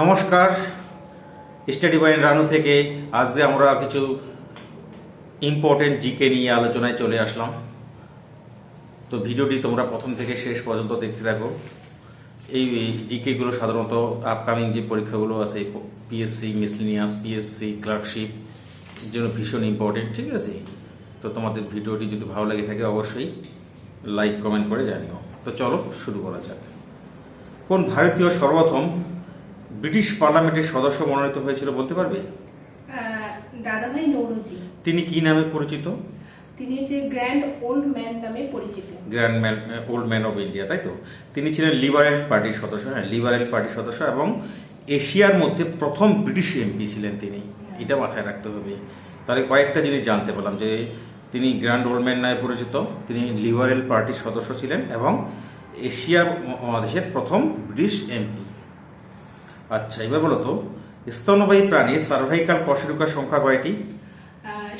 নমস্কার, study point Ranu থেকে আজকে আমরা কিছু ইম্পর্টেন্ট জিকে নিয়ে আলোচনায় চলে আসলাম। তো ভিডিওটি তোমরা প্রথম থেকে শেষ পর্যন্ত দেখতে থাকো। এই জিকেগুলো সাধারণত আপকামিং যে পরীক্ষাগুলো আছে, পিএসসি মিসলিনিয়াস, পিএসসি ক্লার্কশিপ এর জন্য ভীষণ ইম্পর্টেন্ট। ঠিক আছে, তো তোমাদের ভিডিওটি যদি ভালো লেগে থাকে অবশ্যই লাইক কমেন্ট করে জানিও। তো চলো শুরু করা যাক। কোন ভারতীয় সর্বপ্রথম ব্রিটিশ পার্লামেন্টের সদস্য মনোনীত হয়েছিল বলতে পারবে? দাদাভাই নৌরোজি। তিনি কি নামে পরিচিত? তিনি হচ্ছে গ্র্যান্ড ওল্ড ম্যান নামে পরিচিত। Grand man, old man of India, তাই তো? তিনি ছিলেন লিবারেল পার্টির সদস্য। হ্যাঁ, লিবারেল পার্টির সদস্য এবং এশিয়ার মধ্যে প্রথম ব্রিটিশ এমপি ছিলেন তিনি। এটা মাথায় রাখতে হবে। তাহলে কয়েকটা জিনিস জানতে পারলাম যে তিনি গ্র্যান্ড ওল্ড ম্যান নামে পরিচিত, তিনি লিবারেল পার্টির সদস্য ছিলেন এবং এশিয়ার মহাদেশের প্রথম ব্রিটিশ এমপি। আচ্ছা, এবার বলো তো, স্তন্যপায়ী প্রাণীর সার্ভাইকাল কশেরুকার সংখ্যা কয়টি?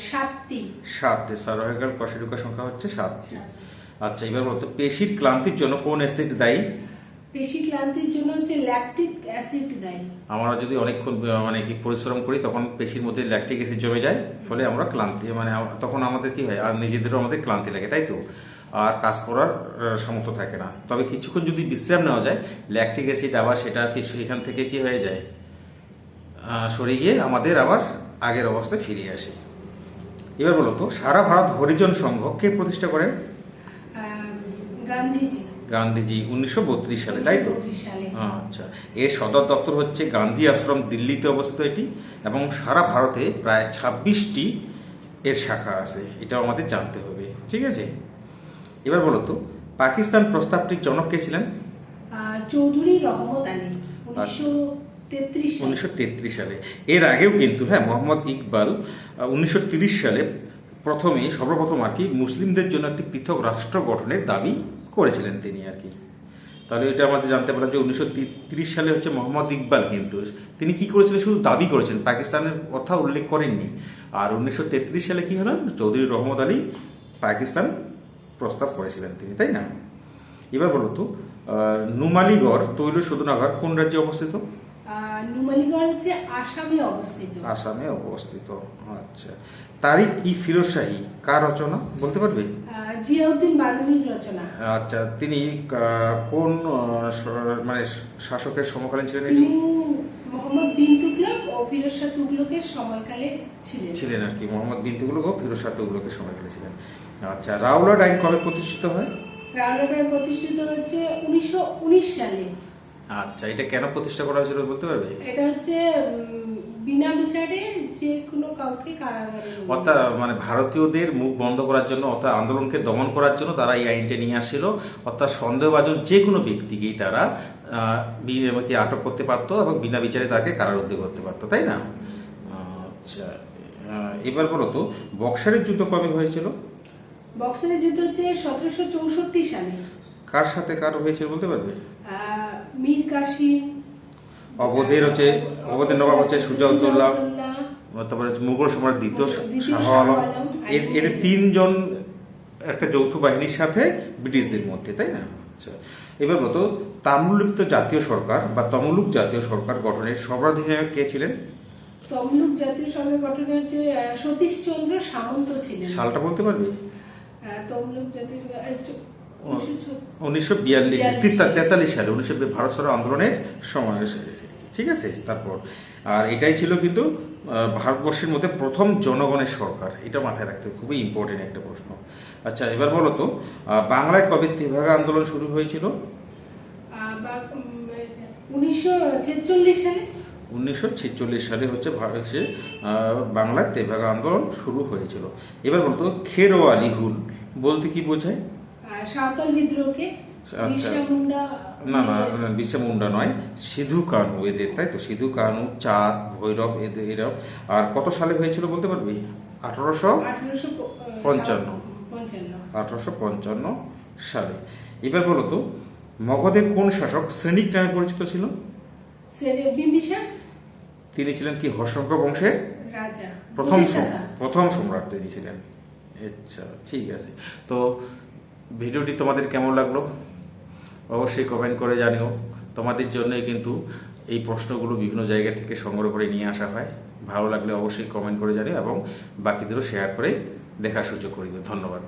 সাতটি। সার্ভাইকাল কশেরুকার সংখ্যা হচ্ছে 7টি। আচ্ছা, এবার বলো তো, পেশির ক্লান্তির জন্য কোন অ্যাসিড দায়ী? পেশি ক্লান্তির জন্য হচ্ছে ল্যাকটিক অ্যাসিড দায়ী। আমরা যদি অনেকক্ষণ পরিশ্রম করি তখন পেশির মধ্যে ল্যাকটিক অ্যাসিড জমে যায়, ফলে আমরা ক্লান্তি তখন আমাদের কি হয়, আর নিজেদেরও আমাদের ক্লান্তি লাগে, তাই তো? আর কাজ করার সামর্থ্য থাকে না। তবে কিছুক্ষণ যদি বিশ্রাম নেওয়া যায়, ল্যাকটিক অ্যাসিড আবার সেটা এখান থেকে কি হয়ে যায়, সরে গিয়ে আমাদের আবার আগের অবস্থায় ফিরে আসে। এবার বলো তো, সারা ভারত হরিজন সংঘ কে প্রতিষ্ঠা করেন? গান্ধীজি 1932 সালে, তাই তো? আচ্ছা, এর সদর দপ্তর হচ্ছে গান্ধী আশ্রম, দিল্লিতে অবস্থিত এটি, এবং সারা ভারতে প্রায় 26টি এর শাখা আছে। এটাও আমাদের জানতে হবে। ঠিক আছে, এবার বলো তো, পাকিস্তান প্রস্তাবটির জনক কে ছিলেন? চৌধুরী রহমত আলী, 1933 সালে। এর আগেও কিন্তু মোহাম্মদ ইকবাল 1930 সালে সর্বপ্রথম আর কি মুসলিমদের জন্য একটি পৃথক রাষ্ট্র গঠনের দাবি করেছিলেন তিনি আর কি। তাহলে এটা আমাদের জানতে পারলাম যে 1930 সালে হচ্ছে মোহাম্মদ ইকবাল, কিন্তু তিনি কি করেছিলেন, শুধু দাবি করেছেন, পাকিস্তানের কথা উল্লেখ করেননি। আর 1933 সালে কি হলেন, চৌধুরী রহমত আলী পাকিস্তান প্রস্তাব করেছিলেন তিনি, তাই না? এবার বলো তো, নুমালীগড় তৈল শোধনাগার কোন রাজ্যে অবস্থিত? নুমালীগড় হচ্ছে আসামে অবস্থিত। আচ্ছা, তারিক ই ফিরোজ শাহী কার রচনা বলতে পারবে? জিয়াউদ্দিন বারুনির রচনা। আচ্ছা, তিনি কোন শাসকের সমকালীন ছিলেন? তিনি মোহাম্মদ বিন তুগলক ও ফিরোজ শাহ তুগলকের সময়কালে ছিলেন আর কি। মোহাম্মদ বিন তুগলক ও ফিরোজ শাহ তুগলকের সময়কালে ছিলেন। আচ্ছা, রাওলাট আইন কবে প্রতিষ্ঠিত হয়? রাওলাট আইন প্রতিষ্ঠিত হচ্ছে 1919 সালে। আচ্ছা, এটা কেন প্রতিষ্ঠা করা হয়েছিল বলতে পারবে? এটা হচ্ছে বিনা বিচারে যে কোনো কাউকে কারাগারে, অর্থাৎ ভারতীয়দের মুখ বন্ধ করার জন্য, অর্থাৎ আন্দোলনকে দমন করার জন্য তারা এই আইনটা নিয়ে আসছিল। অর্থাৎ সন্দেহভাজন যে কোনো ব্যক্তিকেই তারা আটক করতে পারতো এবং বিনা বিচারে তাকে কারারুদ্ধ করতে পারতো, তাই না? আচ্ছা, এবার বলো তো, বক্সারের যুদ্ধ কবে হয়েছিল? বক্সারের যুদ্ধ হচ্ছে 1764 সালে। কার সাথে কার হয়েছিল বলতে পারবে? মীর কাসিম। অবধের নবাব হচ্ছে সুজাউদ্দৌলা, তারপরে মুঘল সম্রাট দ্বিতীয় শাহ আলম। এর 3 জন একটা যৌথ বাহিনীর সাথে ব্রিটিশদের মধ্যে, তাই না? আচ্ছা, এবার বলতো, তাম্রলিপ্ত জাতীয় সরকার বা তমলুক জাতীয় সরকার গঠনের সর্বাধিনায়ক কে ছিলেন? তমলুক জাতীয় সরকার গঠনের হচ্ছে সতীশচন্দ্র সামন্ত ছিলেন। সালটা বলতে পারবে? তমলুক জাতীয় 1943 সালে, ভারত সরকার আন্দোলনের সময়। ঠিক আছে, তারপর আর এটাই ছিল কিন্তু ভারতবর্ষের মধ্যে প্রথম জনগণের সরকার। এটা মাথায় রাখতে খুবই ইম্পর্টেন্ট একটা প্রশ্ন। আচ্ছা, এবার বলো তো, বাংলায় কবে তেভাগা আন্দোলন শুরু হয়েছিল? 1946 সালে। 1946 সালে হচ্ছে বাংলায় তেভাগা আন্দোলন শুরু হয়েছিল। এবার বলতো, খেরোয়ালি হুল বলতে কি বোঝায়? সাঁওতাল বিদ্রোহকে। না, বিরসা মুন্ডা নয়, সিধু কানু এদের, তাই তো? সিধু কানু, চাঁদ, ভৈরব এরা। আর কত সালে হয়েছিল বলতে পারবি? 1855 সালে। এবার বলো তো, মগধের কোন শাসক শ্রেণিক নামে পরিচিত ছিল? বিম্বিসার। তিনি ছিলেন কি হর্ষঙ্ক বংশের রাজা, প্রথম সম্রাট তিনি ছিলেন। আচ্ছা, ঠিক আছে। তো ভিডিওটি তোমাদের কেমন লাগলো অবশ্যই কমেন্ট করে জানিও। তোমাদের জন্যই কিন্তু এই প্রশ্নগুলো বিভিন্ন জায়গা থেকে সংগ্রহ করে নিয়ে আসা হয়। ভালো লাগলে অবশ্যই কমেন্ট করে জানিও এবং বাকিদেরও শেয়ার করে দেখার সুযোগ করে দিও। ধন্যবাদ।